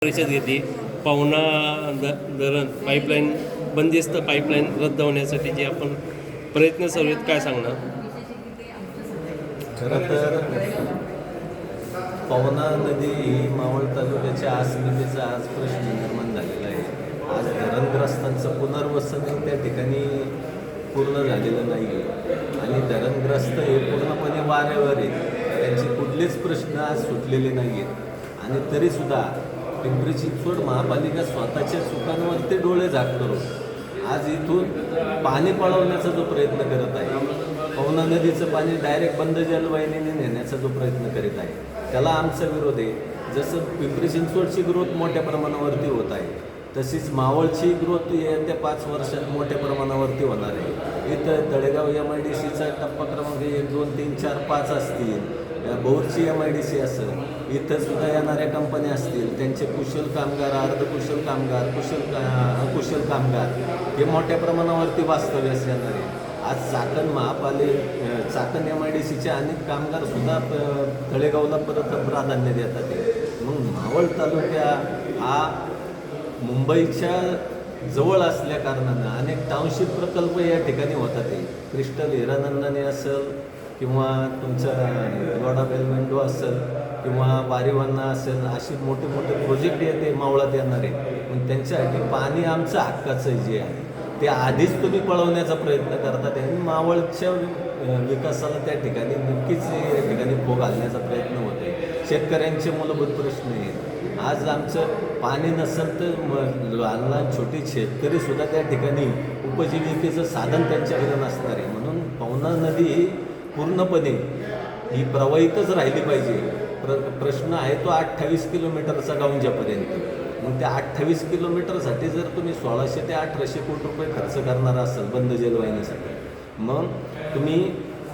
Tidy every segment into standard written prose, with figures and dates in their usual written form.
परिषद घेतली. पावना धरण पाईपलाईन बंदिस्त पाईपलाईन रद्द होण्यासाठी जे आपण प्रयत्न चालू आहेत, काय सांगणार? खरं तर पवना नदी ही मावळ तालुक्याच्या अस्मितेचा आज प्रश्न निर्माण झालेला आहे. आज धरणग्रस्तांचं पुनर्वसन त्या ठिकाणी पूर्ण झालेलं नाही आहे आणि धरणग्रस्त हे पूर्णपणे वाऱ्यावर आहेत. त्यांचे कुठलेच प्रश्न आज सुटलेले नाही आहेत आणि तरीसुद्धा पिंपरी चिंचवड महापालिका स्वतःच्या चुकांवरती डोळे झाक करून आज इथून पाणी पळवण्याचा जो प्रयत्न करत आहे, पवना नदीचं पाणी डायरेक्ट बंद जलवाहिनीने नेण्याचा जो प्रयत्न करीत आहे, त्याला आमचा विरोध आहे. जसं पिंपरी चिंचवडची ग्रोथ मोठ्या प्रमाणावरती होत आहे, तशीच मावळची ग्रोथ येत्या 5 वर्षात मोठ्या प्रमाणावरती होणार आहे. इथं तळेगाव MIDCचा टप्पा क्रमांक 1, 2, 3, 4, 5 असतील, बोरची MIDC असेल, इथं सुद्धा येणाऱ्या कंपन्या असतील, त्यांचे कुशल कामगार, अर्धकुशल कामगार, कुशल कामगार हे मोठ्या प्रमाणावरती वास्तव्यास येणार आहे. आज चाकण MIDCचे अनेक कामगारसुद्धा तळेगावला परत प्राधान्य देतात. मग मावळ तालुका हा मुंबईच्या जवळ असल्या कारणानं अनेक टाउनशिप प्रकल्प या ठिकाणी होतात. क्रिस्टल हिरानंदाने असेल किंवा तुमचं गोडा बेलमेंडो असेल किंवा वारीवांना असेल, असे मोठे मोठे प्रोजेक्ट येते मावळात येणारे. पण त्यांच्यासाठी पाणी आमचं हक्काचं जे आहे ते आधीच तुम्ही पळवण्याचा प्रयत्न करतात आणि मावळच्या विकासाला त्या ठिकाणी नक्कीच या ठिकाणी भोग घालण्याचा प्रयत्न होतो. शेतकऱ्यांचे मूलभूत प्रश्न आहेत. आज आमचं पाणी नसेल तर लहान लहान छोटे शेतकरीसुद्धा त्या ठिकाणी उपजीविकेचं साधन त्यांच्याकडे नसणार आहे. म्हणून पवना नदी ही पूर्णपणे ही प्रवाहितच राहिली पाहिजे. प्रश्न आहे तो 28 किलोमीटरचा गावंजापर्यंत. मग त्या 28 किलोमीटरसाठी जर तुम्ही 1600 ते 1800 कोटी रुपये खर्च करणार असाल बंद जलवाहिनीसाठी, मग तुम्ही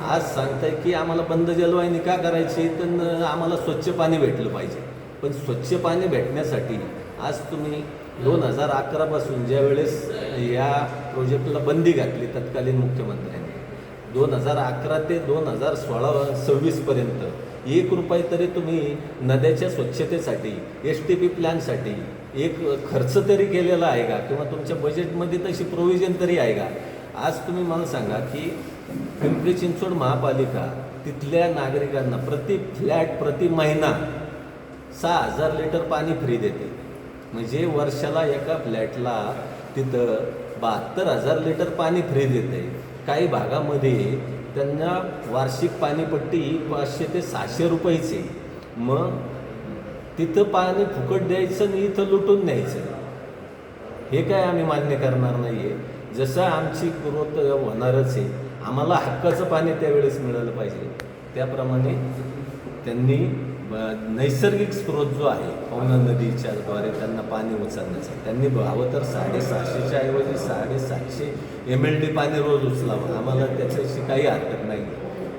आज सांगताय की आम्हाला बंद जलवाहिनी का करायची, तर आम्हाला स्वच्छ पाणी भेटलं पाहिजे. पण स्वच्छ पाणी भेटण्यासाठी आज तुम्ही 2011 पासून ज्या वेळेस या प्रोजेक्टला बंदी घातली तत्कालीन मुख्यमंत्र्यांनी, 2011 ते 2016-26 पर्यंत 1 रुपये तरी तुम्ही नद्याच्या स्वच्छतेसाठी STP प्लॅनसाठी एक खर्च तरी केलेला आहे का, किंवा तुमच्या बजेटमध्ये तशी प्रोव्हिजन तरी आहे का? आज तुम्ही मला सांगा की पिंपरी चिंचवड महापालिका तिथल्या नागरिकांना प्रति फ्लॅट प्रति महिना 6000 लिटर पाणी फ्री देते. म्हणजे वर्षाला एका फ्लॅटला तिथं 72,000 लिटर पाणी फ्री देते. काही भागामध्ये त्यांना वार्षिक पाणीपट्टी 500 ते 600 रुपयाची. मग तिथं पाणी फुकट द्यायचं आणि इथं लुटून न्यायचं, हे काय आम्ही मान्य करणार नाही आहे. जसं आमची ग्रोथ होणारच आहे, आम्हाला हक्काचं पाणी त्यावेळेस मिळालं पाहिजे. त्याप्रमाणे त्यांनी नैसर्गिक स्रोत जो आहे पवना नदीच्या द्वारे त्यांना पाणी उचलण्याचा, त्यांनी हवं तर 750च्या ऐवजी 750 MLD पाणी रोज उचलावं. आम्हाला त्याच्याशी काही हरकत नाही,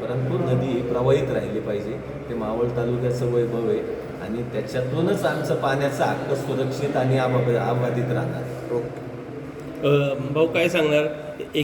परंतु नदी प्रवाहित राहिली पाहिजे. ते मावळ तालुक्याचं वैभव आहे आणि त्याच्यातूनच आमचं पाण्याचा हक्क सुरक्षित आणि अबाधित राहणार. भाऊ काय सांगणार?